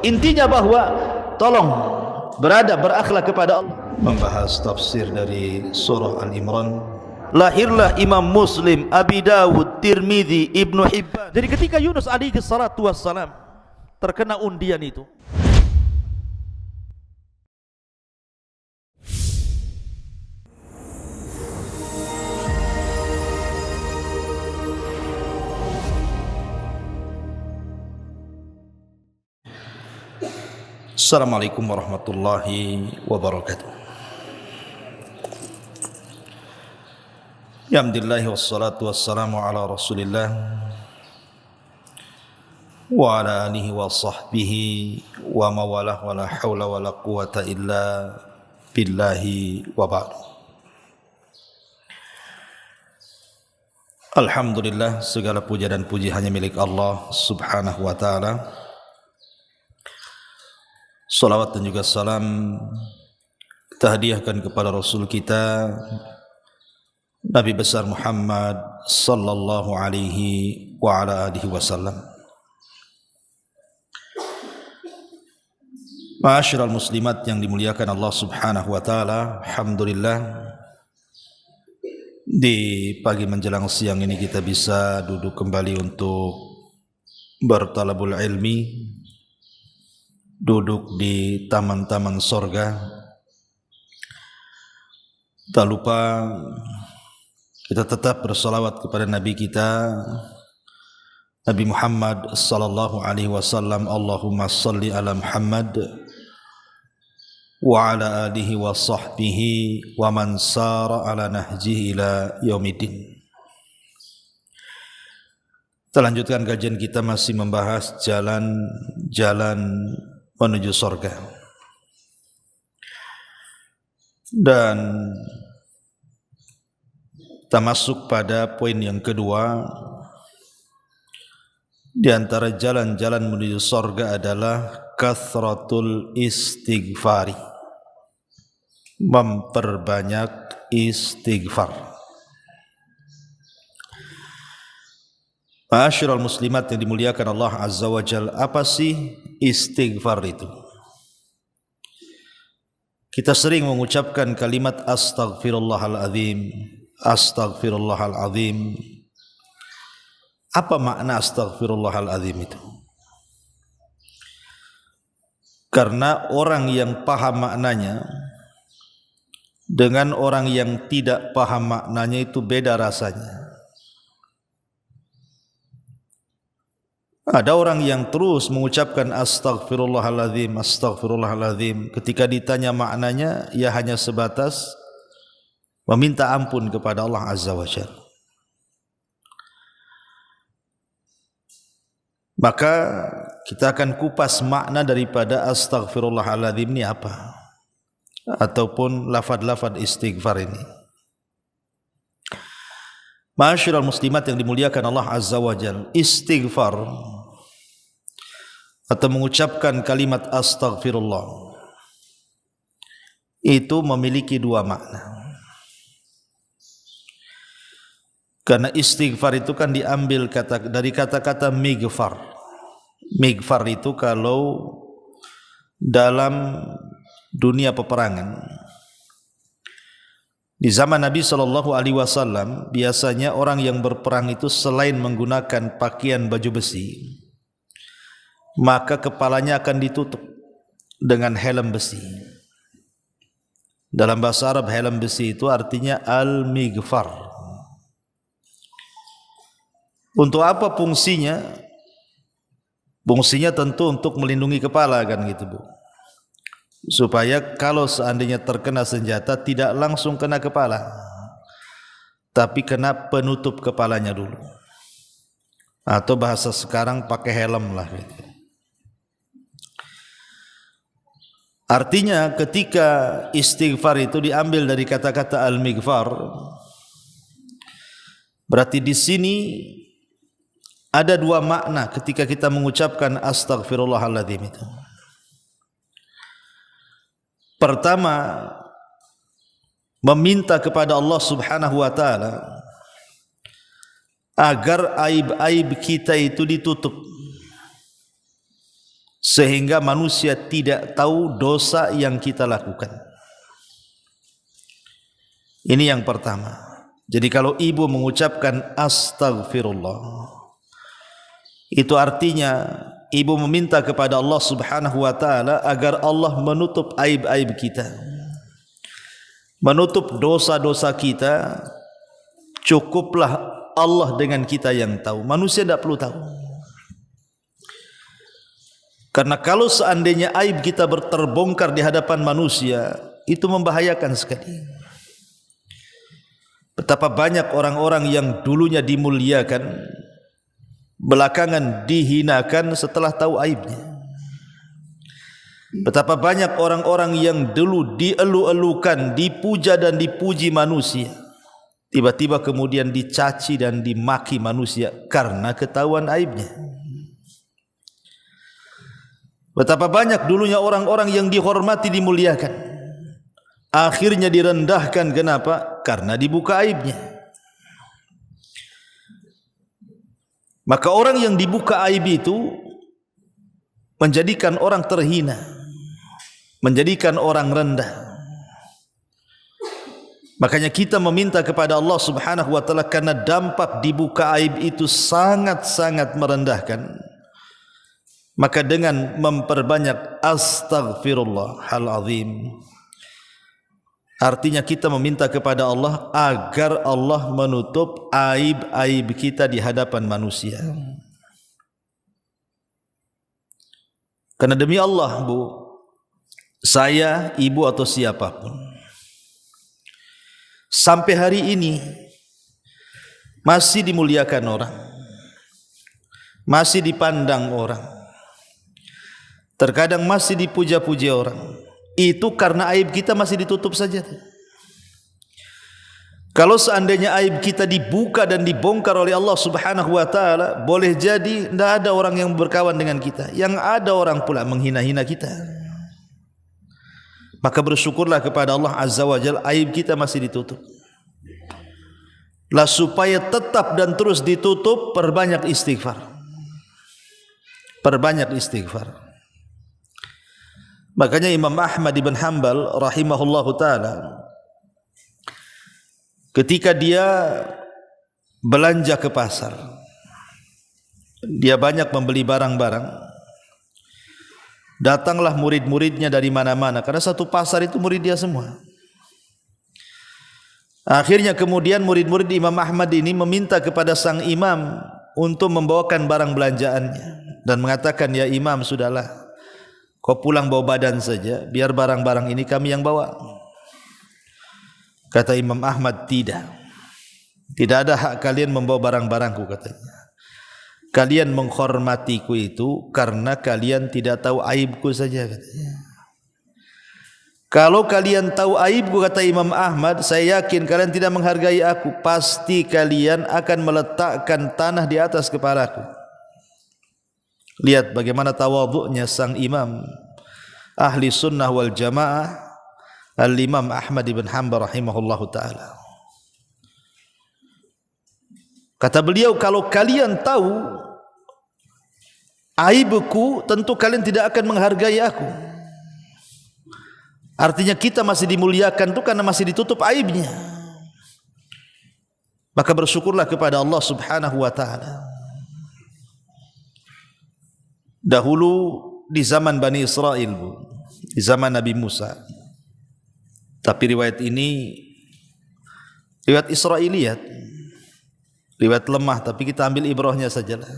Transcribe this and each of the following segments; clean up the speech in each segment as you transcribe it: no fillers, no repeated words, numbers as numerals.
Intinya bahwa tolong berakhlak kepada Allah. Membahas tafsir dari surah Al-Imran. Lahirlah Imam Muslim, Abi Dawud, Tirmidzi, Ibnu Hibban. Jadi ketika Yunus alaihi salatu wassalam terkena undian itu, Assalamualaikum warahmatullahi wabarakatuh. Alhamdulillah wassalatu wassalamu ala Rasulillah wa ala alihi wa sahbihi wa mawalah wa la hawla wa la quwata illa billahi wa ba'd. Alhamdulillah, segala puja dan puji hanya milik Allah subhanahu wa ta'ala. Salawat dan juga salam kita hadiahkan kepada Rasul kita Nabi besar Muhammad sallallahu alaihi wa ala alihi wasallam. Ma'asyiral muslimat yang dimuliakan Allah subhanahu wa ta'ala, alhamdulillah di pagi menjelang siang ini kita bisa duduk kembali untuk bertalabul ilmi, duduk di taman-taman sorga. Tak lupa kita tetap bersalawat kepada Nabi kita Nabi Muhammad sallallahu alaihi wasallam. Allahumma salli ala Muhammad wa ala alihi wa sahbihi wa man sara ala nahjihi ila yaumiddin. Kita lanjutkan kajian kita, masih membahas jalan menuju surga. Dan kita masuk pada poin yang kedua. Di antara jalan-jalan menuju surga adalah kathratul istighfari, memperbanyak istighfar. Ma'asyiral muslimat yang dimuliakan Allah azza wa jalla, apa sih istighfar itu? Kita sering mengucapkan kalimat astaghfirullahal azim, astaghfirullahal azim. Apa makna astaghfirullahal azim itu? Karena orang yang paham maknanya dengan orang yang tidak paham maknanya itu beda rasanya. Ada orang yang terus mengucapkan astaghfirullahaladzim, astaghfirullahaladzim. Ketika ditanya maknanya, ia hanya sebatas meminta ampun kepada Allah azza wa jalla. Maka kita akan kupas makna daripada astaghfirullahaladzim ini apa, ataupun lafad-lafad istighfar ini. Ma'asyiral muslimat yang dimuliakan Allah azza wa jalla, istighfar atau mengucapkan kalimat astaghfirullah itu memiliki dua makna. Karena istighfar itu kan diambil dari kata-kata mighfar. Mighfar itu kalau dalam dunia peperangan, di zaman Nabi SAW, biasanya orang yang berperang itu selain menggunakan pakaian baju besi, maka kepalanya akan ditutup dengan helm besi. Dalam bahasa Arab, helm besi itu artinya al-mighfar. Untuk apa fungsinya? Fungsinya tentu untuk melindungi kepala, kan gitu, Bu. Supaya kalau seandainya terkena senjata tidak langsung kena kepala, tapi kena penutup kepalanya dulu. Atau bahasa sekarang pakai helm lah gitu. Artinya ketika istighfar itu diambil dari kata-kata al-mighfar, berarti di sini ada dua makna ketika kita mengucapkan astaghfirullahaladzim itu. Pertama, meminta kepada Allah subhanahu wa ta'ala agar aib-aib kita itu ditutup, sehingga manusia tidak tahu dosa yang kita lakukan. Ini yang pertama. Jadi kalau ibu mengucapkan astaghfirullah, itu artinya ibu meminta kepada Allah Subhanahu wa taala agar Allah menutup aib-aib kita, menutup dosa-dosa kita. Cukuplah Allah dengan kita yang tahu, manusia tidak perlu tahu. Karena kalau seandainya aib kita terbongkar di hadapan manusia, itu membahayakan sekali. Betapa banyak orang-orang yang dulunya dimuliakan, belakangan dihinakan setelah tahu aibnya. Betapa banyak orang-orang yang dulu dielu-elukan, dipuja dan dipuji manusia, tiba-tiba kemudian dicaci dan dimaki manusia karena ketahuan aibnya. Betapa banyak dulunya orang-orang yang dihormati, dimuliakan, akhirnya direndahkan. Kenapa? Karena dibuka aibnya. Maka orang yang dibuka aib itu menjadikan orang terhina, menjadikan orang rendah. Makanya kita meminta kepada Allah Subhanahu wa taala, karena dampak dibuka aib itu sangat-sangat merendahkan. Maka dengan memperbanyak astaghfirullahal azim, artinya kita meminta kepada Allah agar Allah menutup aib-aib kita di hadapan manusia. Karena demi Allah, Bu, saya, ibu atau siapapun, sampai hari ini masih dimuliakan orang, masih dipandang orang, terkadang masih dipuja-puji orang. Itu karena aib kita masih ditutup saja. Kalau seandainya aib kita dibuka dan dibongkar oleh Allah Subhanahu wa taala, boleh jadi tidak ada orang yang berkawan dengan kita, yang ada orang pula menghina-hina kita. Maka bersyukurlah kepada Allah Azza wa Jalla, aib kita masih ditutup. Lah supaya tetap dan terus ditutup, perbanyak istighfar. Perbanyak istighfar. Makanya Imam Ahmad ibn Hanbal rahimahullahu ta'ala, ketika dia belanja ke pasar, dia banyak membeli barang-barang, datanglah murid-muridnya dari mana-mana, karena satu pasar itu murid dia semua. Akhirnya kemudian murid-murid Imam Ahmad ini meminta kepada sang imam untuk membawakan barang belanjaannya, dan mengatakan, ya imam, sudahlah, kau pulang bawa badan saja, biar barang-barang ini kami yang bawa. Kata Imam Ahmad, tidak ada hak kalian membawa barang-barangku, katanya. Kalian menghormatiku itu karena kalian tidak tahu aibku saja, katanya. Kalau kalian tahu aibku, kata Imam Ahmad, saya yakin kalian tidak menghargai aku. Pasti kalian akan meletakkan tanah di atas kepalaku. Lihat bagaimana tawadhu'nya sang imam ahli sunnah wal jamaah, Al-Imam Ahmad ibn Hanbal rahimahullahu ta'ala. Kata beliau, kalau kalian tahu aibku, tentu kalian tidak akan menghargai aku. Artinya kita masih dimuliakan itu karena masih ditutup aibnya. Maka bersyukurlah kepada Allah Subhanahu wa ta'ala. Dahulu di zaman Bani Israel, Bu, di zaman Nabi Musa. Tapi riwayat ini riwayat Israiliyat, riwayat lemah, tapi kita ambil ibrahnya sajalah.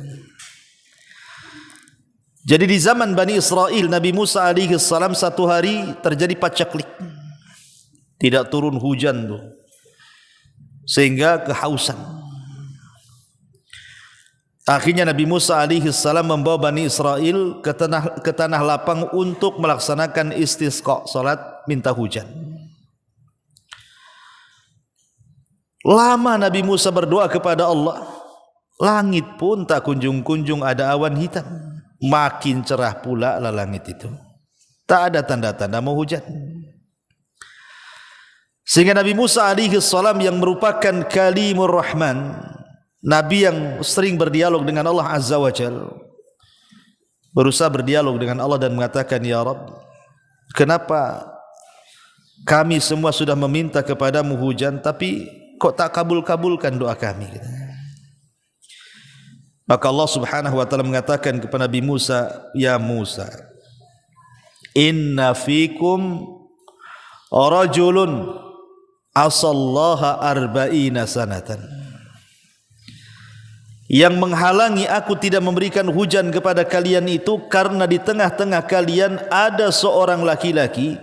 Jadi di zaman Bani Israel, Nabi Musa alaihi salam, satu hari terjadi pacaklik, tidak turun hujan tuh, sehingga kehausan. Akhirnya Nabi Musa alaihi salam membawa Bani Israel ke tanah lapang untuk melaksanakan istisqa, salat minta hujan. Lama Nabi Musa berdoa kepada Allah, langit pun tak kunjung-kunjung ada awan hitam. Makin cerah pula lah langit itu, tak ada tanda-tanda mau hujan. Sehingga Nabi Musa alaihi salam yang merupakan kalimur rahman, Nabi yang sering berdialog dengan Allah Azza wa Jalla, berusaha berdialog dengan Allah dan mengatakan, ya Rabb, kenapa kami semua sudah meminta kepadamu hujan, tapi kok tak kabul-kabulkan doa kami? Maka Allah subhanahu wa ta'ala mengatakan kepada Nabi Musa, ya Musa, inna fikum rajulun asallaha arba'ina sanatan. Yang menghalangi aku tidak memberikan hujan kepada kalian itu karena di tengah-tengah kalian ada seorang laki-laki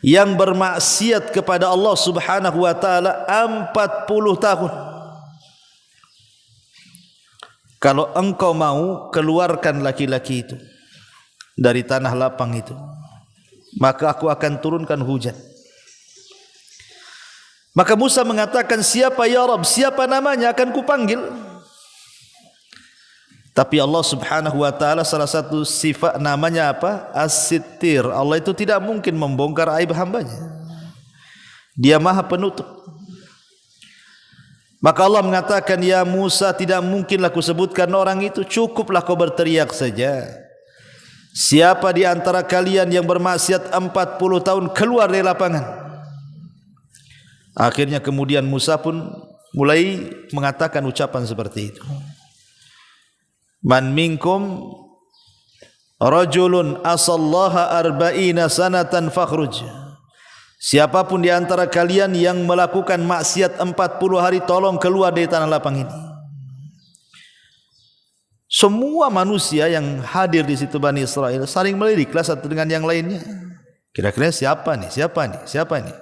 yang bermaksiat kepada Allah subhanahu wa ta'ala 40 tahun. Kalau engkau mau keluarkan laki-laki itu dari tanah lapang itu, maka aku akan turunkan hujan. Maka Musa mengatakan, siapa ya Rabb, siapa namanya, akan kupanggil. Tapi Allah subhanahu wa ta'ala salah satu sifat namanya apa? As-Sittir. Allah itu tidak mungkin membongkar aib hambanya. Dia maha penutup. Maka Allah mengatakan, ya Musa, tidak mungkinlah ku sebutkan orang itu, cukuplah kau berteriak saja. Siapa di antara kalian yang bermaksiat 40 tahun keluar dari lapangan? Akhirnya kemudian Musa pun mulai mengatakan ucapan seperti itu. Man minkum rajulun asallaha arba'ina sanatan fakhruj. Siapapun di antara kalian yang melakukan maksiat 40 hari, tolong keluar dari tanah lapang ini. Semua manusia yang hadir di situ Bani Israel saling meliriklah satu dengan yang lainnya. Kira-kira siapa nih? Siapa nih? Siapa nih?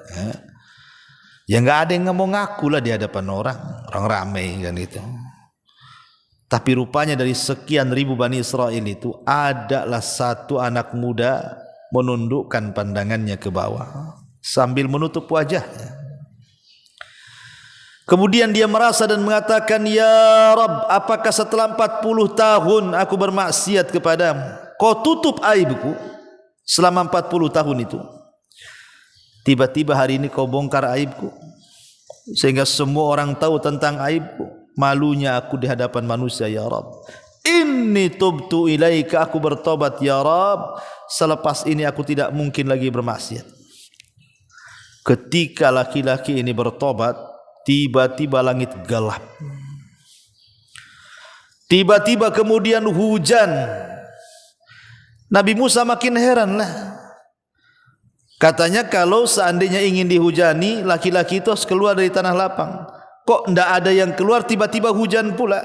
Ya enggak ada yang mau ngaku lah di hadapan orang ramai kan gitu. Tapi rupanya dari sekian ribu Bani Israel itu adalah satu anak muda menundukkan pandangannya ke bawah sambil menutup wajahnya. Kemudian dia merasa dan mengatakan, ya Rabb, apakah setelah 40 tahun aku bermaksiat kepadamu, kau tutup aibku selama 40 tahun itu? Tiba-tiba hari ini kau bongkar aibku sehingga semua orang tahu tentang aibku. Malunya aku di hadapan manusia, ya Rabb. Inni tubtu ilaika, aku bertobat ya Rabb. Selepas ini aku tidak mungkin lagi bermaksiat. Ketika laki-laki ini bertobat, tiba-tiba langit gelap. Tiba-tiba kemudian hujan. Nabi Musa makin heranlah. Katanya kalau seandainya ingin dihujani, laki-laki itu harus keluar dari tanah lapang. Kok tidak ada yang keluar, tiba-tiba hujan pula.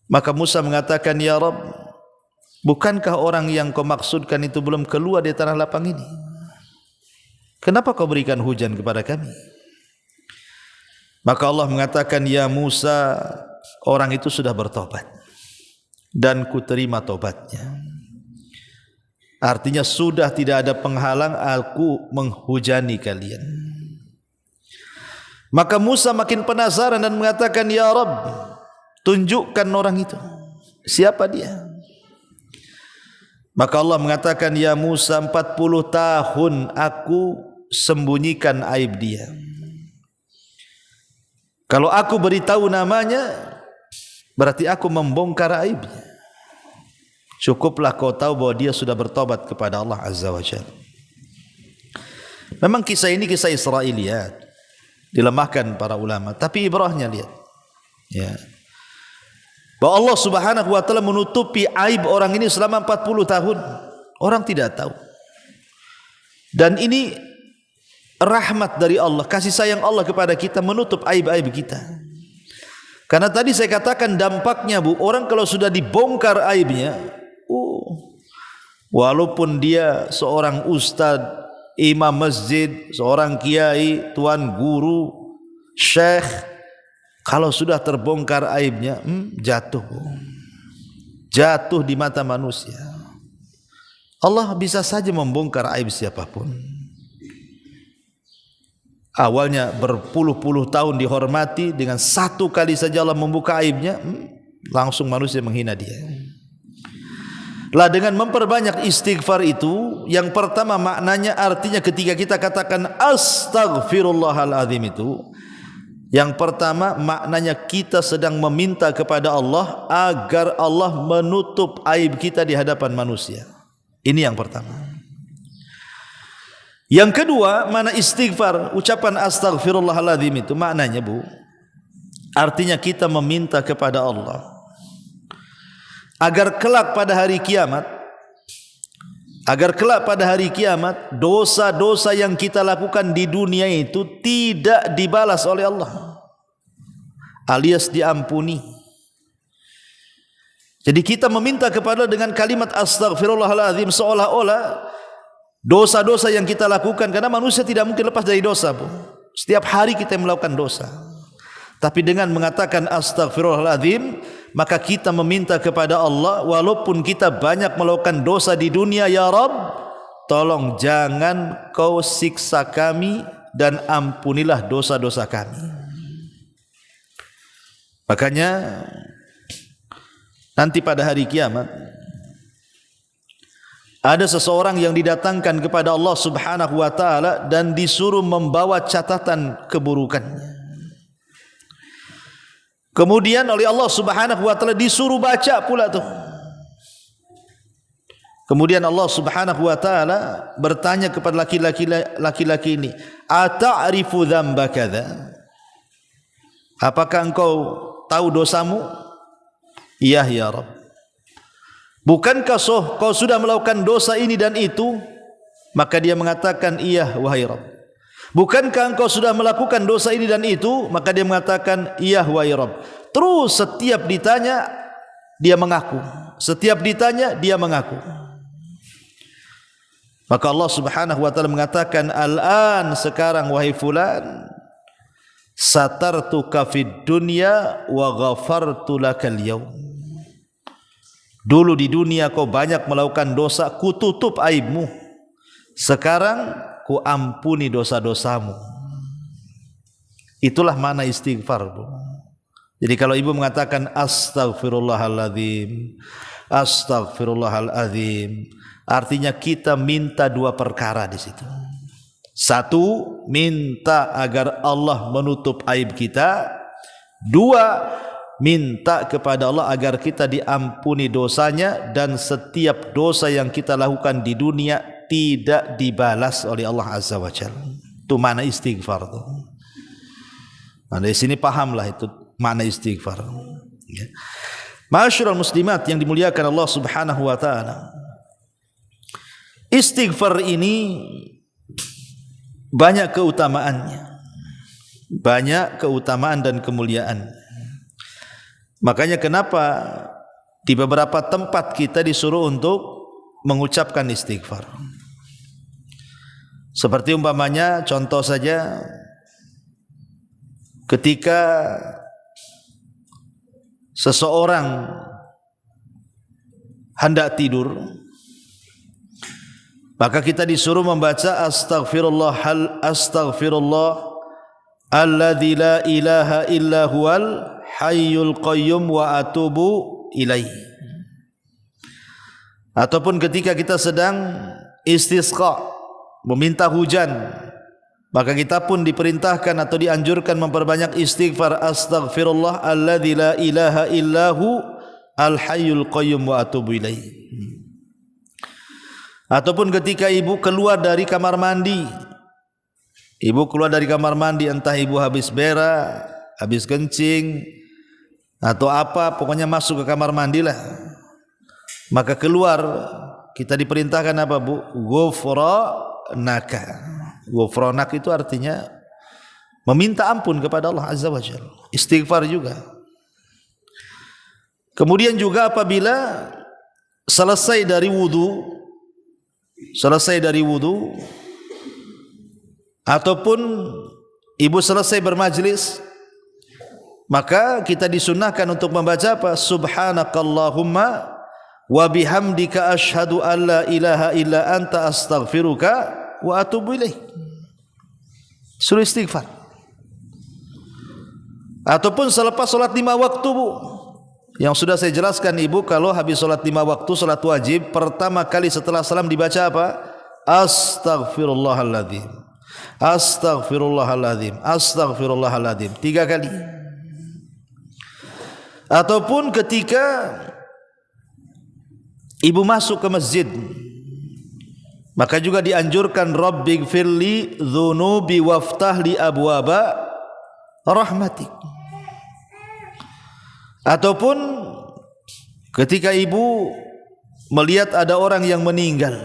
Maka Musa mengatakan, ya Rabb, bukankah orang yang kau maksudkan itu belum keluar dari tanah lapang ini? Kenapa kau berikan hujan kepada kami? Maka Allah mengatakan, ya Musa, orang itu sudah bertobat dan ku terima tobatnya. Artinya sudah tidak ada penghalang aku menghujani kalian. Maka Musa makin penasaran dan mengatakan, ya Rabb, tunjukkan orang itu. Siapa dia? Maka Allah mengatakan, ya Musa, 40 tahun aku sembunyikan aib dia. Kalau aku beritahu namanya, berarti aku membongkar aibnya. Cukuplah kau tahu bahwa dia sudah bertobat kepada Allah Azza wa Jalla. Memang kisah ini kisah Israiliyat, dilemahkan para ulama, tapi ibrahnya lihat, ya, bahwa Allah subhanahu wa ta'ala menutupi aib orang ini selama 40 tahun. Orang tidak tahu. Dan ini rahmat dari Allah, kasih sayang Allah kepada kita, menutup aib-aib kita. Karena tadi saya katakan dampaknya, Bu, orang kalau sudah dibongkar aibnya, walaupun dia seorang ustadz, imam masjid, seorang kiai, tuan guru, syekh, kalau sudah terbongkar aibnya, jatuh di mata manusia. Allah bisa saja membongkar aib siapapun. Awalnya berpuluh-puluh tahun dihormati, dengan satu kali saja Allah membuka aibnya, langsung manusia menghina dia. Lah dengan memperbanyak istighfar itu, yang pertama maknanya artinya ketika kita katakan astaghfirullahaladzim itu, Yang pertama, maknanya kita sedang meminta kepada Allah agar Allah menutup aib kita di hadapan manusia. Ini yang pertama. Yang kedua, mana istighfar, ucapan astaghfirullahaladzim itu maknanya, Bu, artinya kita meminta kepada Allah agar kelak pada hari kiamat, dosa-dosa yang kita lakukan di dunia itu tidak dibalas oleh Allah, alias diampuni. Jadi kita meminta kepada dengan kalimat astaghfirullahaladzim, seolah-olah dosa-dosa yang kita lakukan, karena manusia tidak mungkin lepas dari dosa, Bu. Setiap hari kita melakukan dosa. Tapi dengan mengatakan astaghfirullahaladzim, maka kita meminta kepada Allah, walaupun kita banyak melakukan dosa di dunia, ya Rabb, tolong jangan kau siksa kami dan ampunilah dosa-dosa kami. Makanya nanti pada hari kiamat ada seseorang yang didatangkan kepada Allah Subhanahu wa taala dan disuruh membawa catatan keburukannya. Kemudian oleh Allah Subhanahu wa taala disuruh baca pula tuh. Kemudian Allah Subhanahu wa taala bertanya kepada laki-laki ini, "Ata'rifu dzamba kadza?" Apakah engkau tahu dosamu? Iya ya Rabb. Bukankah kau sudah melakukan dosa ini dan itu? Maka dia mengatakan, iya wahai Rabb. Bukankah engkau sudah melakukan dosa ini dan itu? Maka dia mengatakan, iya wahai Rabb. Terus setiap ditanya dia mengaku, setiap ditanya dia mengaku. Maka Allah Subhanahu wa taala mengatakan, al-an, sekarang wahai fulan, satartuka fid dunya wa ghafartu lakal yaum. Dulu di dunia kau banyak melakukan dosa, ku tutup aibmu. Sekarang ku ampuni dosa-dosamu. Itulah makna istighfar, Bu. Jadi kalau ibu mengatakan astaghfirullahaladzim, astaghfirullahaladzim, artinya kita minta dua perkara di situ. Satu, minta agar Allah menutup aib kita. Dua, minta kepada Allah agar kita diampuni dosanya dan setiap dosa yang kita lakukan di dunia tidak dibalas oleh Allah Azza wa Jalla. Itu makna istighfar tuh. Nah, dari sini pahamlah itu makna istighfar. Ya. Ma'asyiral muslimat yang dimuliakan Allah Subhanahu wa taala. Istighfar ini banyak keutamaannya. Banyak keutamaan dan kemuliaan. Makanya kenapa di beberapa tempat kita disuruh untuk mengucapkan istighfar. Seperti umpamanya, contoh saja, ketika seseorang hendak tidur, maka kita disuruh membaca astaghfirullah alladzi la ilaha illa huwal hayyul qayyum wa atubu ilaih. Ataupun ketika kita sedang istisqa, meminta hujan, maka kita pun diperintahkan atau dianjurkan memperbanyak istighfar, astaghfirullah alladzi la ilaha illahu al hayyul qayyum wa atubu ilaih. Ataupun ketika ibu keluar dari kamar mandi, entah ibu habis berak, habis kencing atau apa, pokoknya masuk ke kamar mandi lah, maka keluar kita diperintahkan apa, Bu? Ghufranak itu artinya meminta ampun kepada Allah Azza wa Jalla. Istighfar juga. Kemudian juga apabila selesai dari wudu ataupun ibu selesai bermajlis, maka kita disunnahkan untuk membaca apa? Subhanakallahumma wa bihamdika asyhadu an la ilaha illa anta astaghfiruka wa atubu ilaih. Suruh istighfar. Ataupun selepas salat 5 waktu, Bu. Yang sudah saya jelaskan ibu, kalau habis salat 5 waktu, salat wajib, pertama kali setelah salam dibaca apa? Astaghfirullahaladzim. Astaghfirullahaladzim, astaghfirullahaladzim 3 kali. Ataupun ketika ibu masuk ke masjid, maka juga dianjurkan Rabbighfirli dzunubi waftah li abwaba rahmatik. Ataupun ketika ibu melihat ada orang yang meninggal,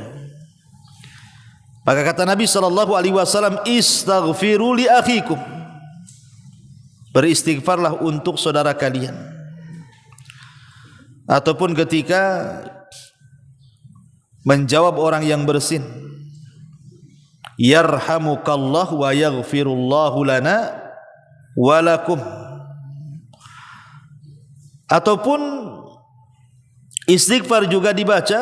maka kata Nabi SAW, istaghfiru li akhikum, beristighfarlah untuk saudara kalian. Ataupun ketika menjawab orang yang bersin, yarhamukallah wa yaghfirullahu lana walakum. Ataupun istighfar juga dibaca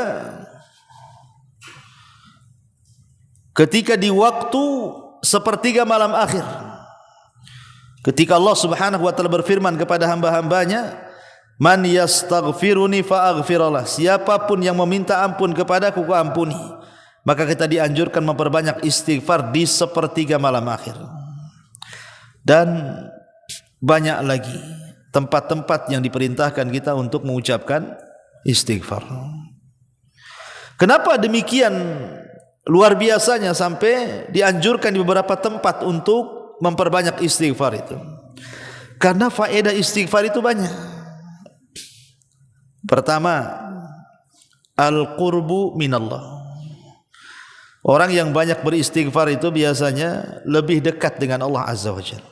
ketika di waktu sepertiga malam akhir, ketika Allah Subhanahu wa taala berfirman kepada hamba-hambanya, man yastaghfiruni fa'aghfirullah, siapapun yang meminta ampun kepadaku ku ampuni. Maka kita dianjurkan memperbanyak istighfar di sepertiga malam akhir. Dan banyak lagi tempat-tempat yang diperintahkan kita untuk mengucapkan istighfar. Kenapa demikian luar biasanya sampai dianjurkan di beberapa tempat untuk memperbanyak istighfar itu? Karena faedah istighfar itu banyak. Pertama, al-qurbu minallah. Orang yang banyak beristighfar itu biasanya lebih dekat dengan Allah Azza wa Jalla.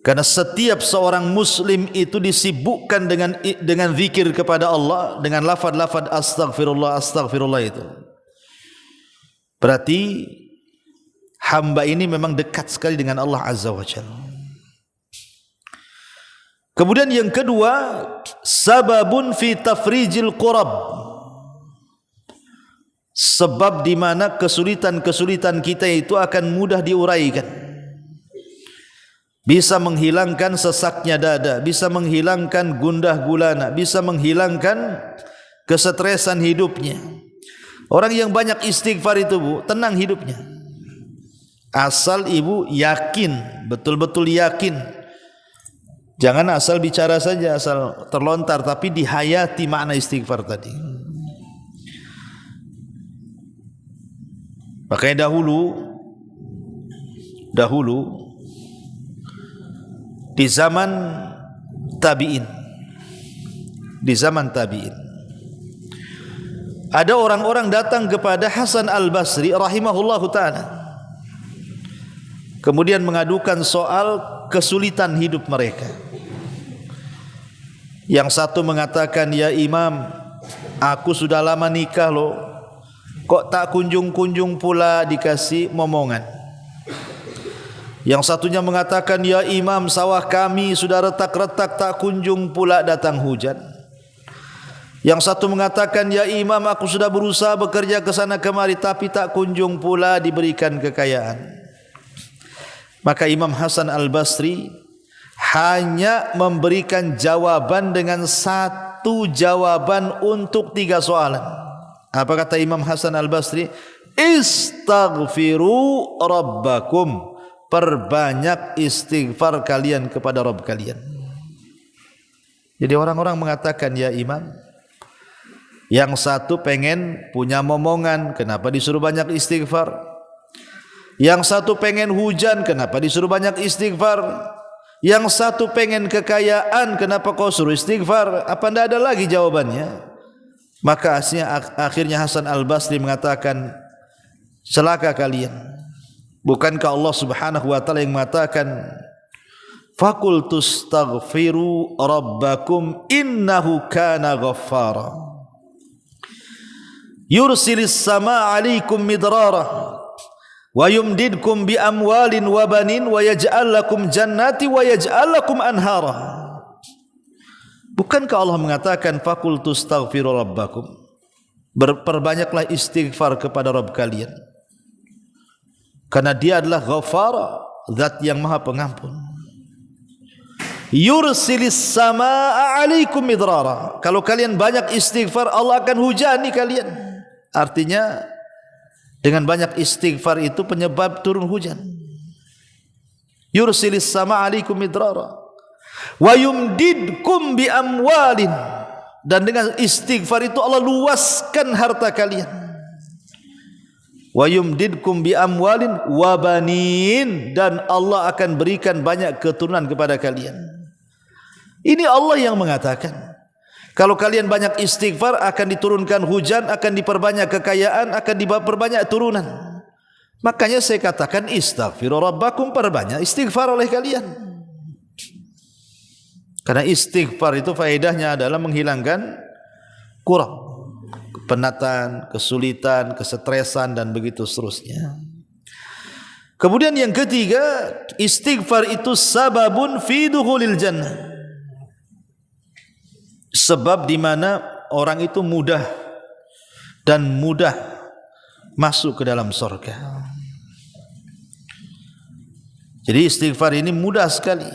Karena setiap seorang muslim itu disibukkan dengan zikir kepada Allah, dengan lafaz-lafaz astaghfirullah, astaghfirullah itu. Berarti hamba ini memang dekat sekali dengan Allah Azza wa Jalla. Kemudian yang kedua, sababun fi tafrijil qurab, sebab di mana kesulitan-kesulitan kita itu akan mudah diuraikan. Bisa menghilangkan sesaknya dada, bisa menghilangkan gundah gulana, bisa menghilangkan kesetresan hidupnya. Orang yang banyak istighfar itu, Bu, tenang hidupnya. Asal ibu yakin, betul-betul yakin. Jangan asal bicara saja, asal terlontar, tapi dihayati makna istighfar tadi. Makanya dahulu di zaman tabi'in, ada orang-orang datang kepada Hasan Al-Basri rahimahullahu ta'ala, kemudian mengadukan soal kesulitan hidup mereka. Yang satu mengatakan, ya Imam, aku sudah lama nikah loh, kok tak kunjung-kunjung pula dikasih momongan. Yang satunya mengatakan, ya Imam, sawah kami sudah retak-retak, tak kunjung pula datang hujan. Yang satu mengatakan, ya Imam, aku sudah berusaha bekerja ke sana kemari, tapi tak kunjung pula diberikan kekayaan. Maka Imam Hasan Al-Basri hanya memberikan jawaban dengan satu jawaban untuk 3 soalan. Apa kata Imam Hasan Al-Basri? Istaghfiru rabbakum, perbanyak istighfar kalian kepada Rabb kalian. Jadi orang-orang mengatakan, ya Imam, yang satu pengen punya momongan, kenapa disuruh banyak istighfar? Yang satu pengen hujan, kenapa disuruh banyak istighfar? Yang satu pengen kekayaan, kenapa kau suruh istighfar? Apa tidak ada lagi jawabannya? Maka akhirnya Hasan Al-Basri mengatakan, celaka kalian. Bukankah Allah Subhanahu wa taala yang mengatakan, faqultu astaghfiru rabbakum innahu kana ghaffara yursilis samaa 'alaikum midrara wa yumdidkum bi amwalin wa banin wa yaj'al lakum jannati wa yaj'al lakum anhara. Bukankah Allah mengatakan faqultu astaghfiru rabbakum, perbanyaklah istighfar kepada Rabb kalian, karena Dia adalah Ghafara, zat yang Maha Pengampun. Yursilis samaa 'alaikum midrara, kalau kalian banyak istighfar Allah akan hujani kalian. Artinya Dengan banyak istighfar itu penyebab turun hujan. Yursilis sama alaikum midrara wa yumdidkum bi amwalin, dan dengan istighfar itu Allah luaskan harta kalian. Wa yumdidkum bi amwalin wa banin, dan Allah akan berikan banyak keturunan kepada kalian. Ini Allah yang mengatakan. Kalau kalian banyak istighfar akan diturunkan hujan, akan diperbanyak kekayaan, akan diperbanyak turunan. Makanya saya katakan istaghfiru rabbakum, perbanyak istighfar oleh kalian. Karena istighfar itu faedahnya adalah menghilangkan kurang, kepenatan, kesulitan, kesetresan dan begitu seterusnya. Kemudian yang ketiga, istighfar itu sababun fi dukhulil jannah. Sebab di mana orang itu mudah masuk ke dalam surga. Jadi istighfar ini mudah sekali.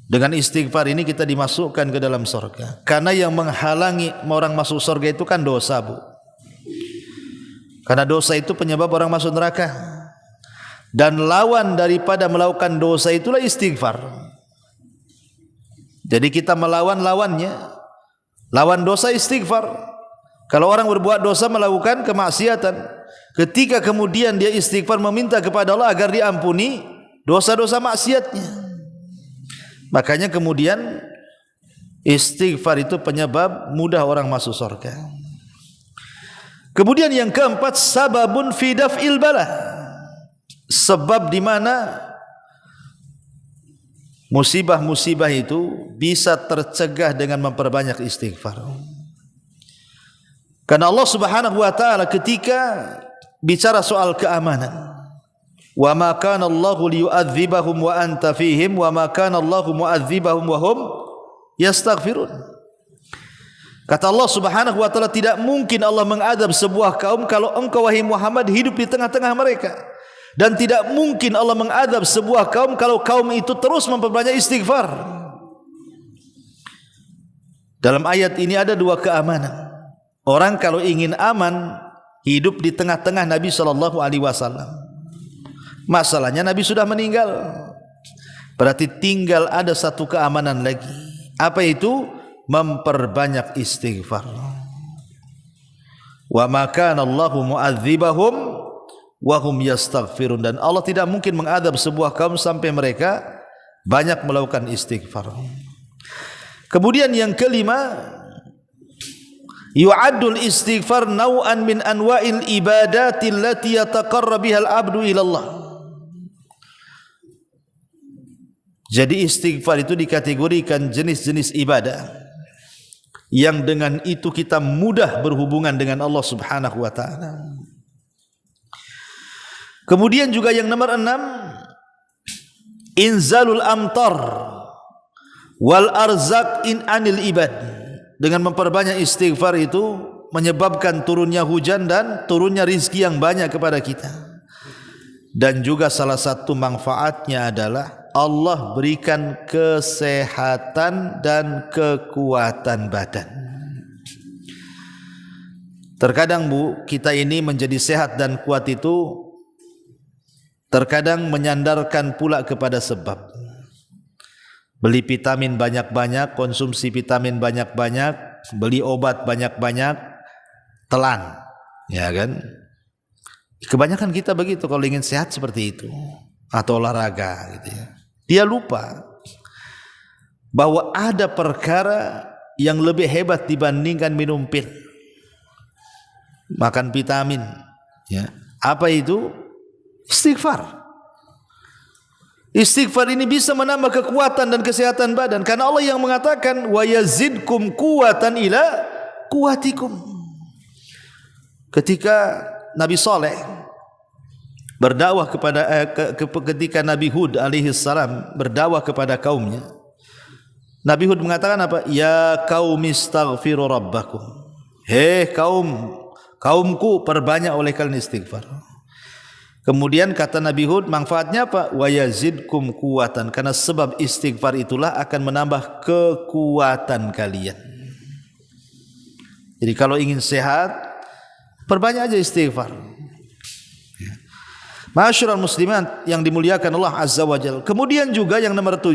Dengan istighfar ini kita dimasukkan ke dalam surga. Karena yang menghalangi orang masuk surga itu kan dosa, Bu. Karena dosa itu penyebab orang masuk neraka. Dan lawan daripada melakukan dosa itulah istighfar. Jadi kita melawan lawannya. Lawan dosa istighfar. Kalau orang berbuat dosa melakukan kemaksiatan, ketika kemudian dia istighfar meminta kepada Allah agar diampuni dosa-dosa maksiatnya, makanya kemudian istighfar itu penyebab mudah orang masuk surga. Kemudian yang keempat, sababun fi daf'il bala. Sebab di mana musibah-musibah itu bisa tercegah dengan memperbanyak istighfar. Karena Allah Subhanahu wa taala ketika bicara soal keamanan, wa ma kana Allahu liyu'adzibahum wa anta fihim wa ma kana Allahu mu'adzibahum wa hum yastaghfirun. Kata Allah Subhanahu wa taala, tidak mungkin Allah mengadab sebuah kaum kalau engkau wahai Muhammad hidup di tengah-tengah mereka. Dan tidak mungkin Allah mengadab sebuah kaum kalau kaum itu terus memperbanyak istighfar. Dalam ayat ini ada dua keamanan. Orang kalau ingin aman, hidup di tengah-tengah Nabi SAW. Masalahnya Nabi sudah meninggal. Berarti tinggal ada satu keamanan lagi. Apa itu? Memperbanyak istighfar. Wa ma kana Allahu mu'adzibahum wa hum yastaghfirun, dan Allah tidak mungkin mengadab sebuah kaum sampai mereka banyak melakukan istighfar. Kemudian yang kelima, yu'addul istighfar naw'an min anwa'il ibadati allati yataqarrabu bihal abdu ila Allah. Jadi istighfar itu dikategorikan jenis-jenis ibadah yang dengan itu kita mudah berhubungan dengan Allah Subhanahu wa taala. Kemudian juga yang nomor 6, inzalul amtar wal arzak in anil ibad. Dengan memperbanyak istighfar itu menyebabkan turunnya hujan dan turunnya rizki yang banyak kepada kita. Dan juga salah satu manfaatnya adalah Allah berikan kesehatan dan kekuatan badan. Terkadang Bu, kita ini menjadi sehat dan kuat itu terkadang menyandarkan pula kepada sebab. Beli vitamin banyak-banyak, konsumsi vitamin banyak-banyak, beli obat banyak-banyak, telan, ya kan? Kebanyakan kita begitu kalau ingin sehat seperti itu, atau olahraga gitu ya. Dia lupa bahwa ada perkara yang lebih hebat dibandingkan minum pil, makan vitamin, ya. Apa itu? Istighfar. Istighfar ini bisa menambah kekuatan dan kesehatan badan, karena Allah yang mengatakan wa yazidkum quwatan ila quwatikum. Ketika Nabi Saleh berdakwah kepada ketika Nabi Hud alaihi salam berdakwah kepada kaumnya, Nabi Hud mengatakan apa? Ya qaumi istaghfiru rabbakum. Hei kaumku, perbanyak oleh kalian istighfar. Kemudian kata Nabi Hud, manfaatnya apa? Wa yazidkum quwatan, karena sebab istighfar itulah akan menambah kekuatan kalian. Jadi kalau ingin sehat, Perbanyak aja istighfar. Ma'asyiral muslimat yang dimuliakan Allah Azza wa Jalla. Kemudian juga yang nomor 7,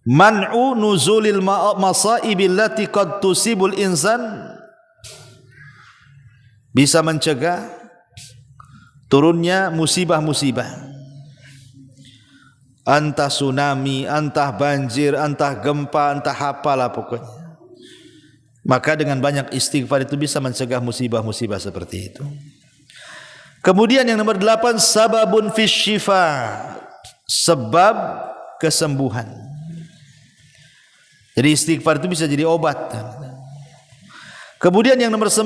man'u nuzulil masaibil lati qad tusibul insan, bisa mencegah turunnya musibah-musibah, entah tsunami, entah banjir, entah gempa, entah apalah pokoknya. Maka dengan banyak istighfar itu bisa mencegah musibah-musibah seperti itu. Kemudian yang nomor 8, sababun fis syifa, sebab kesembuhan. Jadi istighfar itu bisa jadi obat. Kemudian yang nomor 9,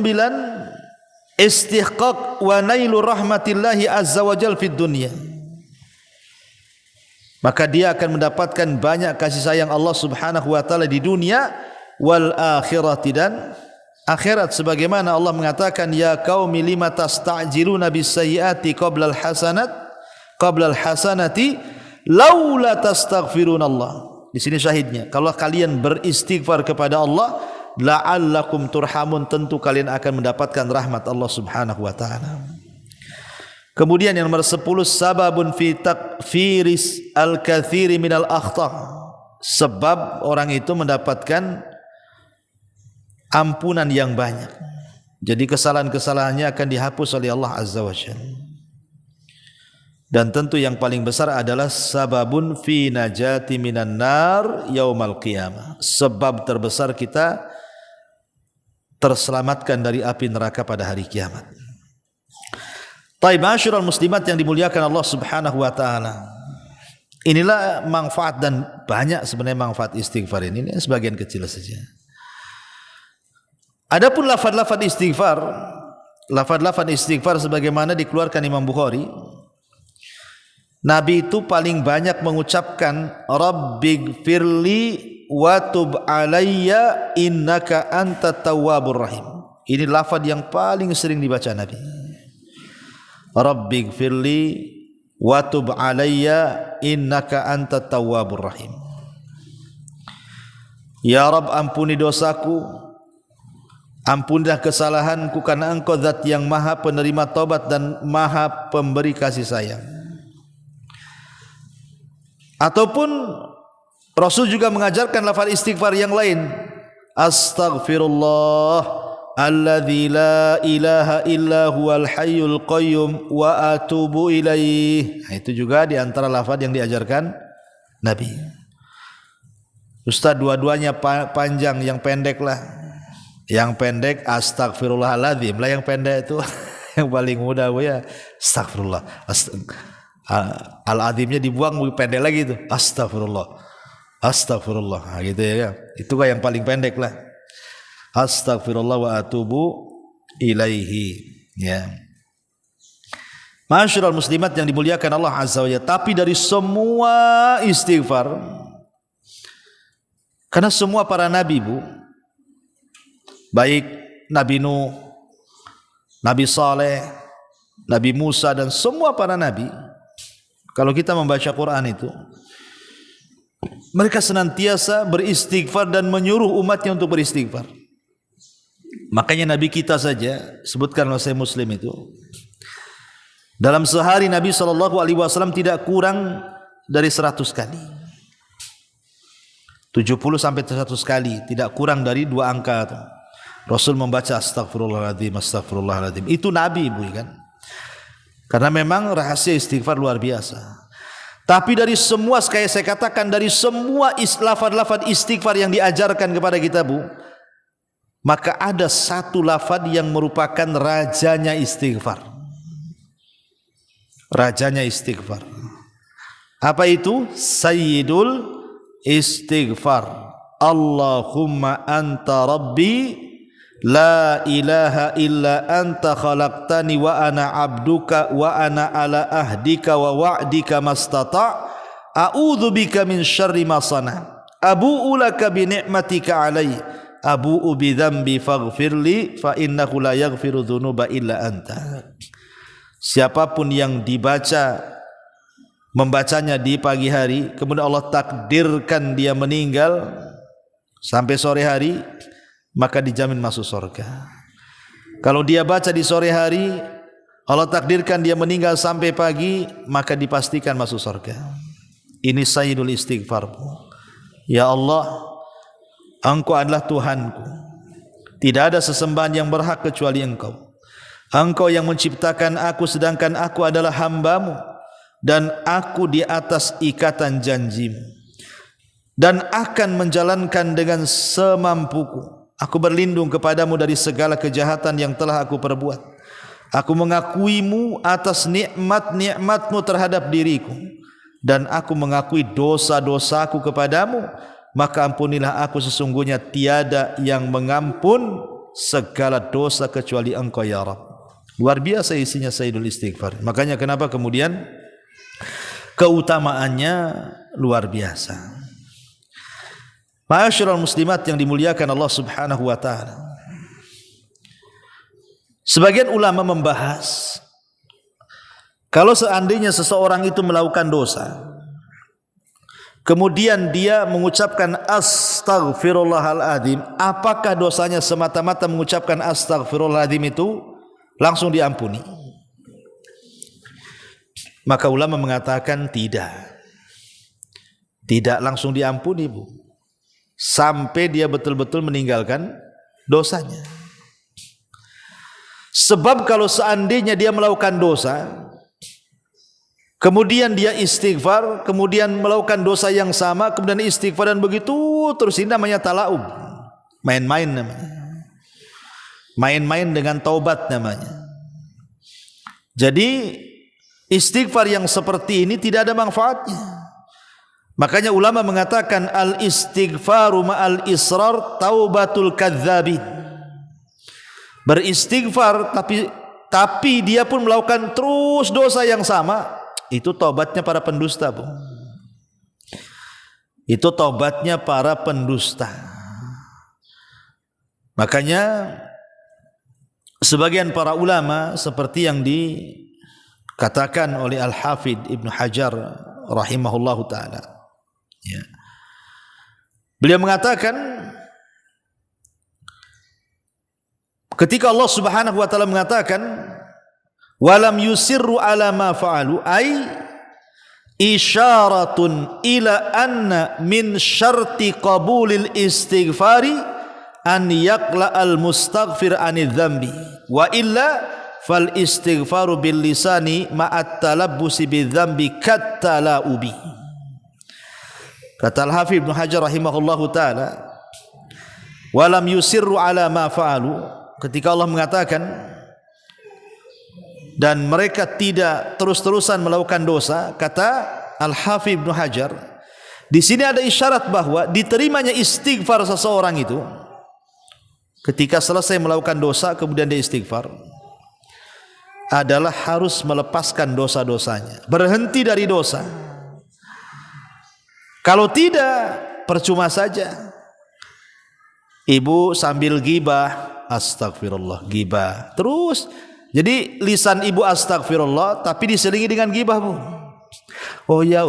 istihqaq wa nailu rahmatillahi azza wa jalla fid dunya. Maka dia akan mendapatkan banyak kasih sayang Allah Subhanahu wa taala di dunia wal akhirati, dan akhirat, sebagaimana Allah mengatakan, ya qaumi lima tasta'jiluna bis sayyiati qabla al hasanati laula tastaghfirunallah. Di sini syahidnya, kalau kalian beristighfar kepada Allah, la'allakum turhamun, tentu kalian akan mendapatkan rahmat Allah Subhanahu wa taala. Kemudian yang nomor 10, sababun fi takfiris al-katsiri minal akhta', sebab orang itu mendapatkan ampunan yang banyak. Jadi kesalahan-kesalahannya akan dihapus oleh Allah Azza wa Jalla. Dan tentu yang paling besar adalah sababun fi najati minan nar yaumal qiyamah, sebab terbesar kita terselamatkan dari api neraka pada hari kiamat. Taib, ma'asyiral muslimat yang dimuliakan Allah Subhanahu wa taala. Inilah manfaat, dan banyak sebenarnya manfaat istighfar ini sebagian kecil saja. Adapun lafaz-lafaz istighfar sebagaimana dikeluarkan Imam Bukhari, Nabi itu paling banyak mengucapkan Rabbighfirli wa tub alayya innaka antat tawwabur rahim. Ini lafaz yang paling sering dibaca Nabi. Rabbighfirli wa tub alayya innaka antat tawwabur rahim. Ya Rabb, ampuni dosaku, ampunilah kesalahanku, karena Engkau zat yang maha penerima taubat dan maha pemberi kasih sayang. Ataupun Rasul juga mengajarkan lafaz istighfar yang lain, astaghfirullah alladzi la ilaha illa huwal hayyul qayyum wa atubu ilaih. Nah, itu juga di antara lafaz yang diajarkan Nabi. Ustaz, dua-duanya panjang, yang pendek lah. Yang pendek astaghfirullahaladzim lah, yang pendek itu yang paling mudah ya astagfirullah. Al-azimnya dibuang, pendek lagi itu astagfirullah. Nah, gitu ya. Itu kan yang paling pendek lah. Astagfirullah wa atubu ilaihi. Ya. Ma'asyiral muslimat yang dimuliakan Allah Azza wa Jalla, tapi dari semua istighfar, karena semua para nabi, Bu, baik Nabi Nuh, Nabi Saleh, Nabi Musa, dan semua para nabi, kalau kita membaca Quran itu, mereka senantiasa beristighfar dan menyuruh umatnya untuk beristighfar. Makanya Nabi kita saja, sebutkan oleh saya Muslim itu, dalam sehari Nabi SAW tidak kurang dari 100 kali, 70 sampai 100 kali, tidak kurang dari 2 angka itu. Rasul membaca astagfirullahaladzim, astagfirullahaladzim. Itu Nabi, Bu, kan? Karena memang rahasia istighfar luar biasa. Tapi dari semua, kayak saya katakan, dari semua lafaz-lafaz istighfar yang diajarkan kepada kita, Bu, maka ada satu lafaz yang merupakan rajanya istighfar. Rajanya istighfar. Apa itu? Sayyidul istighfar. Allahumma anta rabbi la ilaha illa anta khalaqtani wa ana abduka wa ana ala ahdika wa wa'dika mastata' a'udzu bika min syarri ma sana' abu'u laka bi ni'matika alayya abu'u bi dzambi faghfirli fa innahu la yaghfiru dzunuba illa anta. Siapapun yang membacanya di pagi hari, kemudian Allah takdirkan dia meninggal sampai sore hari, maka dijamin masuk surga. Kalau dia baca di sore hari, Allah takdirkan dia meninggal sampai pagi, maka dipastikan masuk surga. Ini sayyidul istighfar. Ya Allah, Engkau adalah Tuhanku. Tidak ada sesembahan yang berhak kecuali Engkau. Engkau yang menciptakan aku, sedangkan aku adalah hamba-Mu, dan aku di atas ikatan janji-Mu, dan akan menjalankan dengan semampuku. Aku berlindung kepadamu dari segala kejahatan yang telah aku perbuat. Aku mengakuimu atas nikmat-nikmatmu terhadap diriku, dan aku mengakui dosa-dosaku kepadamu. Maka ampunilah aku, sesungguhnya tiada yang mengampun segala dosa kecuali Engkau ya Rabb. Luar biasa isinya sayyidul istighfar. Makanya kenapa kemudian keutamaannya luar biasa. Ma'asyiral muslimat yang dimuliakan Allah Subhanahu wa taala. Sebagian ulama membahas, kalau seandainya seseorang itu melakukan dosa, kemudian dia mengucapkan astaghfirullahaladzim, apakah dosanya semata-mata mengucapkan astaghfirullahaladzim itu langsung diampuni? Maka ulama mengatakan tidak langsung diampuni, Bu, sampai dia betul-betul meninggalkan dosanya. Sebab kalau seandainya dia melakukan dosa, kemudian dia istighfar, kemudian melakukan dosa yang sama, kemudian istighfar, dan begitu terus, ini namanya talaub, main-main namanya, main-main dengan taubat namanya. Jadi istighfar yang seperti ini tidak ada manfaatnya. Makanya ulama mengatakan al-istighfaru ma'al israr taubatul kadzdzabin. Beristighfar tapi dia pun melakukan terus dosa yang sama, itu taubatnya para pendusta, Bu. Itu taubatnya para pendusta. Makanya sebagian para ulama seperti yang dikatakan oleh Al-Hafidh Ibnu Hajar rahimahullahu taala, ya, beliau mengatakan ketika Allah Subhanahu wa taala mengatakan walam yusirru ala ma fa'alu, ay isyaratun ila anna min syarti qabulil istighfari an yaqla al mustaghfir anidz dzambi wa illa fal istighfaru bil lisani ma'at talabbusi bidz dzambi kat talaubi. Kata Al-Hafidh Ibnu Hajar rahimahullahu taala, walam yusirru ala ma fa'alu, ketika Allah mengatakan dan mereka tidak terus-terusan melakukan dosa, kata Al-Hafidh Ibnu Hajar, di sini ada isyarat bahwa diterimanya istighfar seseorang itu ketika selesai melakukan dosa kemudian dia istighfar adalah harus melepaskan dosa-dosanya, berhenti dari dosa. Kalau tidak, percuma saja. Ibu sambil gibah, astagfirullah, gibah terus. Jadi lisan ibu astagfirullah tapi diselingi dengan gibah, Bu. Oh ya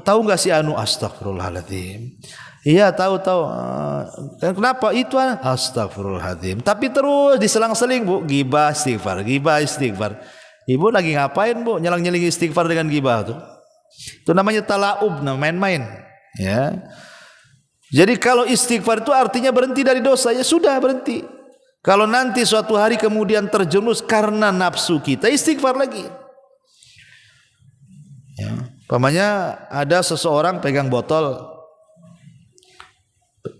tahu nggak si anu, astagfirullahaladzim. Iya tahu. Kenapa itu? Astagfirullahaladzim. Tapi terus diselang-seling, Bu, gibah istighfar, gibah istighfar. Ibu lagi ngapain, Bu? Nyelang-nyeling istighfar dengan gibah tuh. Itu namanya talaub, main-main. Ya. Jadi kalau istighfar itu artinya berhenti dari dosa, ya sudah berhenti. Kalau nanti suatu hari kemudian terjerumus karena nafsu kita, istighfar lagi. Ya. Pamannya ada seseorang pegang botol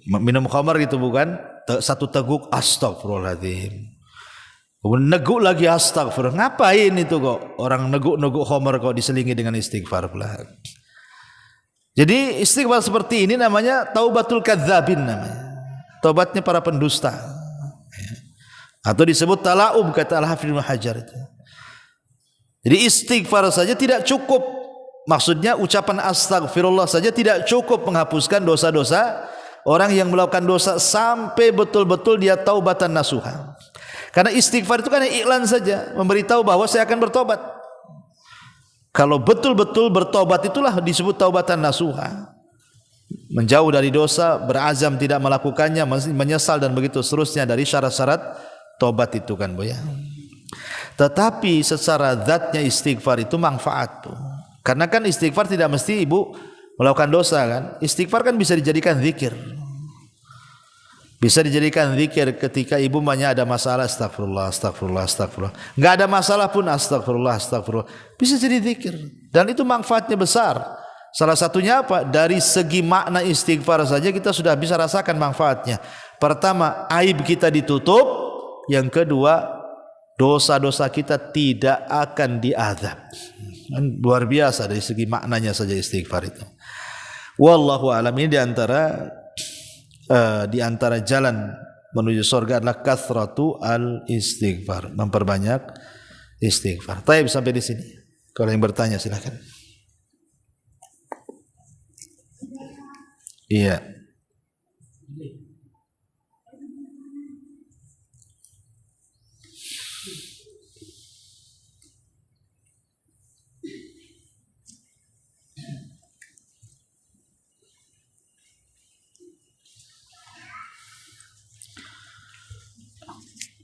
minum khamar gitu, bukan? Satu teguk astagfirullahaladzim. Kemudian neguk lagi astagfirullah. Ngapain itu kok? Orang neguk-neguk khamar kok diselingi dengan istighfar pula. Jadi istighfar seperti ini namanya taubatul kadzdzabin namanya. Taubatnya para pendusta. Atau disebut talaub, kata Al-Hafidh Ibnu Hajar itu. Jadi istighfar saja tidak cukup. Maksudnya ucapan astagfirullah saja tidak cukup menghapuskan dosa-dosa orang yang melakukan dosa sampai betul-betul dia taubatan nasuha. Karena istighfar itu kan iklan saja, memberitahu bahwa saya akan bertobat. Kalau betul-betul bertobat itulah disebut taubatan nasuha. Menjauh dari dosa, berazam tidak melakukannya, menyesal dan begitu seterusnya dari syarat-syarat tobat itu kan Bu ya. Tetapi secara zatnya istighfar itu manfaat Bu. Karena kan istighfar tidak mesti ibu melakukan dosa kan. Istighfar kan bisa dijadikan zikir. Bisa dijadikan zikir ketika ibu ada masalah, astagfirullah, astagfirullah, astagfirullah. Enggak ada masalah pun astagfirullah, astagfirullah. Bisa jadi zikir dan itu manfaatnya besar. Salah satunya apa? Dari segi makna istighfar saja kita sudah bisa rasakan manfaatnya. Pertama, aib kita ditutup. Yang kedua, dosa-dosa kita tidak akan diazab. Luar biasa dari segi maknanya saja istighfar itu. Wallahu a'lam. Ini di antara jalan menuju surga adalah kathratu al-istighfar, memperbanyak istighfar. Taib sampai di sini. Kalau yang bertanya silakan. Iya.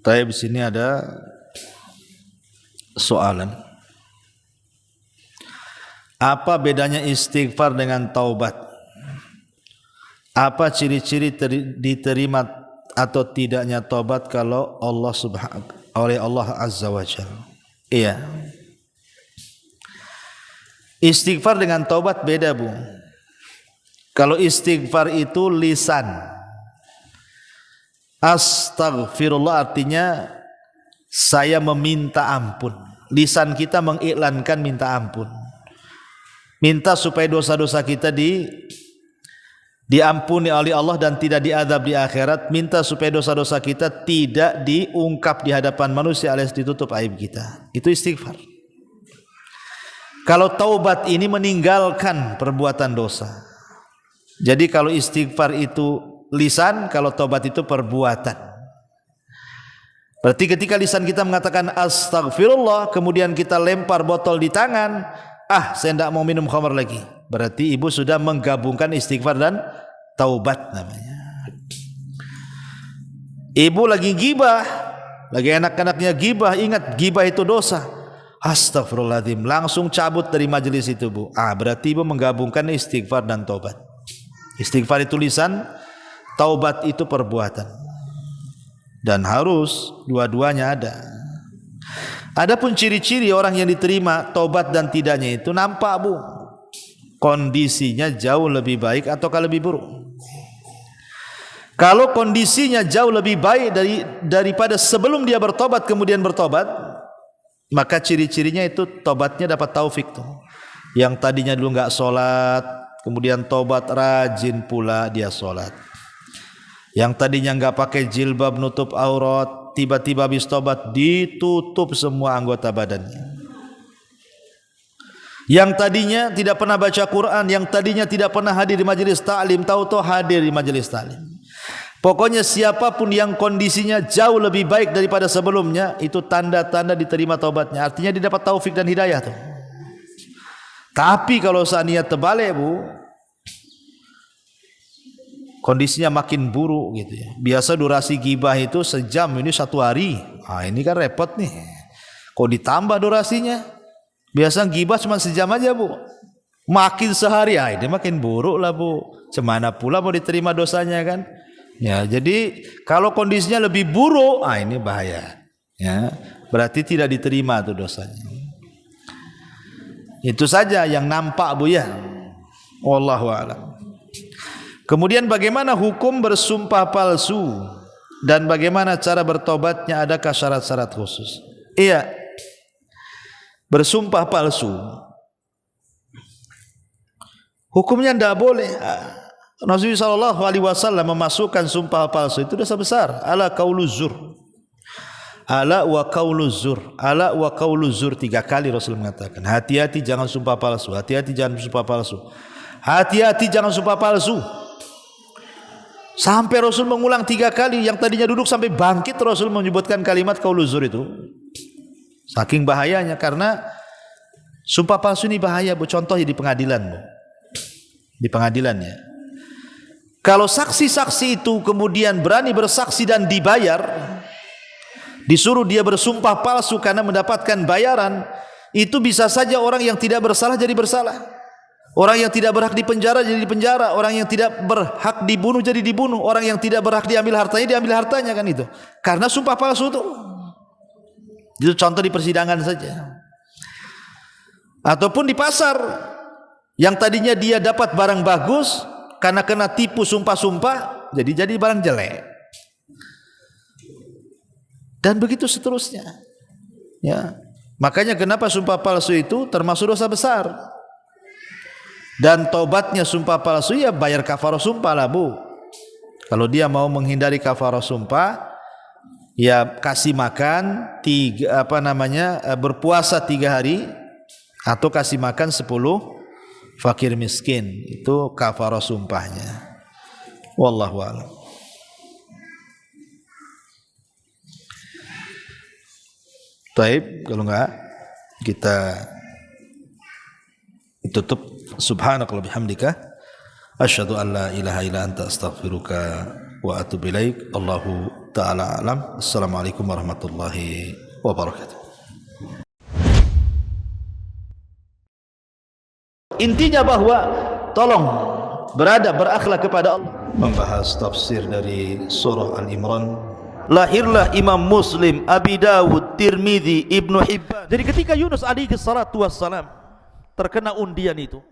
Tapi di sini ada soalan. Apa bedanya istighfar dengan taubat? Apa ciri-ciri diterima atau tidaknya taubat kalau oleh Allah Azza wa Jalla? Iya. Istighfar dengan taubat beda, Bu. Kalau istighfar itu lisan. Astaghfirullah artinya saya meminta ampun. Lisan kita mengiklankan minta ampun. Minta supaya dosa-dosa kita diampuni oleh Allah dan tidak diazab di akhirat. Minta supaya dosa-dosa kita tidak diungkap di hadapan manusia alias ditutup aib kita. Itu istighfar. Kalau taubat ini meninggalkan perbuatan dosa. Jadi kalau istighfar itu lisan, kalau taubat itu perbuatan. Berarti ketika lisan kita mengatakan astagfirullah, kemudian kita lempar botol di tangan, saya tidak mau minum khamar lagi. Berarti ibu sudah menggabungkan istighfar dan taubat namanya. Ibu lagi gibah, lagi enak-enaknya gibah, ingat gibah itu dosa. Astagfirullahaladzim, langsung cabut dari majelis itu Bu. Berarti ibu menggabungkan istighfar dan taubat. Istighfar itu lisan, taubat itu perbuatan. Dan harus dua-duanya ada. Adapun ciri-ciri orang yang diterima taubat dan tidaknya itu nampak Bu. Kondisinya jauh lebih baik ataukah lebih buruk. Kalau kondisinya jauh lebih baik daripada sebelum dia bertobat kemudian bertobat, maka ciri-cirinya itu tobatnya dapat taufik tuh. Yang tadinya dulu enggak sholat, kemudian tobat rajin pula dia sholat. Yang tadinya enggak pakai jilbab nutup aurat, tiba-tiba habis tobat ditutup semua anggota badannya. Yang tadinya tidak pernah baca Quran, yang tadinya tidak pernah hadir di majelis taklim, tahu-tahu hadir di majelis taklim. Pokoknya siapapun yang kondisinya jauh lebih baik daripada sebelumnya, itu tanda-tanda diterima taubatnya. Artinya dia dapat taufik dan hidayah tuh. Tapi kalau seandainya terbalik Bu, kondisinya makin buruk gitu ya. Biasa durasi gibah itu sejam, ini 1 hari. Ini kan repot nih. Kok ditambah durasinya? Biasa gibah cuma sejam aja Bu. Makin sehari, ini makin buruk lah Bu. Cemana pula mau diterima dosanya kan? Ya, jadi kalau kondisinya lebih buruk, ini bahaya. Ya, berarti tidak diterima tuh dosanya. Itu saja yang nampak Bu ya. Wallahu a'lam. Kemudian bagaimana hukum bersumpah palsu dan bagaimana cara bertobatnya, adakah syarat-syarat khusus? Iya. Bersumpah palsu. Hukumnya tidak boleh. Nabi sallallahu alaihi wasallam memasukkan sumpah palsu itu dosa besar. Ala qauluz zur. Ala wa qauluz zur. Ala wa qauluz zur, 3 kali Rasul mengatakan, hati-hati jangan sumpah palsu. Hati-hati jangan sumpah palsu. Hati-hati jangan sumpah palsu. Sampai Rasul mengulang 3 kali, yang tadinya duduk sampai bangkit Rasul menyebutkan kalimat qauluz zur itu. Saking bahayanya, karena sumpah palsu ini bahaya Bu. Contohnya di pengadilan Bu. Di pengadilan ya. Kalau saksi-saksi itu kemudian berani bersaksi dan dibayar, disuruh dia bersumpah palsu karena mendapatkan bayaran, itu bisa saja orang yang tidak bersalah jadi bersalah, orang yang tidak berhak dipenjara jadi dipenjara, orang yang tidak berhak dibunuh jadi dibunuh, orang yang tidak berhak diambil hartanya kan itu, karena sumpah palsu itu. Itu contoh di persidangan saja. Ataupun di pasar, yang tadinya dia dapat barang bagus, karena kena tipu sumpah-sumpah, jadi barang jelek. Dan begitu seterusnya. Ya. Makanya kenapa sumpah palsu itu termasuk dosa besar. Dan taubatnya sumpah palsu ya bayar kafarah sumpah lah, Bu. Kalau dia mau menghindari kafarah sumpah, ya kasih makan berpuasa 3 hari atau kasih makan 10 fakir miskin, itu kafarah sumpahnya. Wallahu a'lam. Taib, kalau enggak kita tutup. Subhanakallahumma bihamdika asyhadu an la ilaha illa anta astaghfiruka wa atubu ilaik. Allahu ta'ala alam. Assalamualaikum warahmatullahi wabarakatuh. Intinya bahwa tolong berakhlak kepada Allah. Membahas tafsir dari surah Al-Imran. Lahirlah Imam Muslim, Abi Dawud, Tirmidzi, Ibnu Hibban. Jadi ketika Yunus alaihi salatu wassalam terkena undian itu,